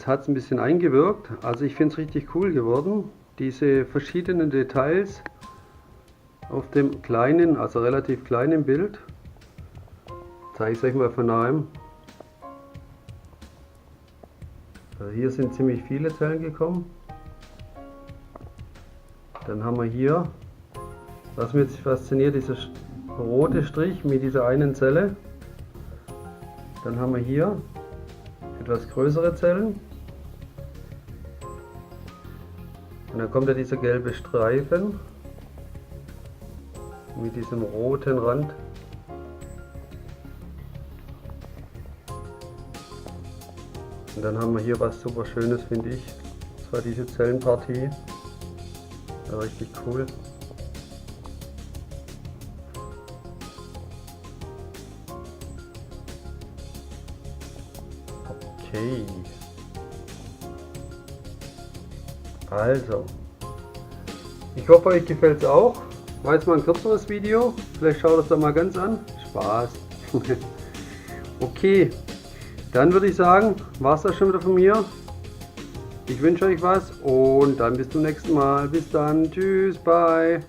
Jetzt hat es ein bisschen eingewirkt. Also ich finde es richtig cool geworden. Diese verschiedenen Details auf dem kleinen, also relativ kleinen Bild. Zeige ich es euch mal von nahem. Also hier sind ziemlich viele Zellen gekommen. Dann haben wir hier, was mich jetzt fasziniert, dieser rote Strich mit dieser einen Zelle. Dann haben wir hier etwas größere Zellen. Und dann kommt ja dieser gelbe Streifen mit diesem roten Rand. Und dann haben wir hier was super Schönes, finde ich. Das war diese Zellenpartie. Ja, richtig cool. Okay. Also. Ich hoffe, euch gefällt es auch. War jetzt mal ein kürzeres Video. Vielleicht schaut es da mal ganz an. Spaß. Okay. Dann würde ich sagen, war es das schon wieder von mir. Ich wünsche euch was und dann bis zum nächsten Mal. Bis dann. Tschüss. Bye.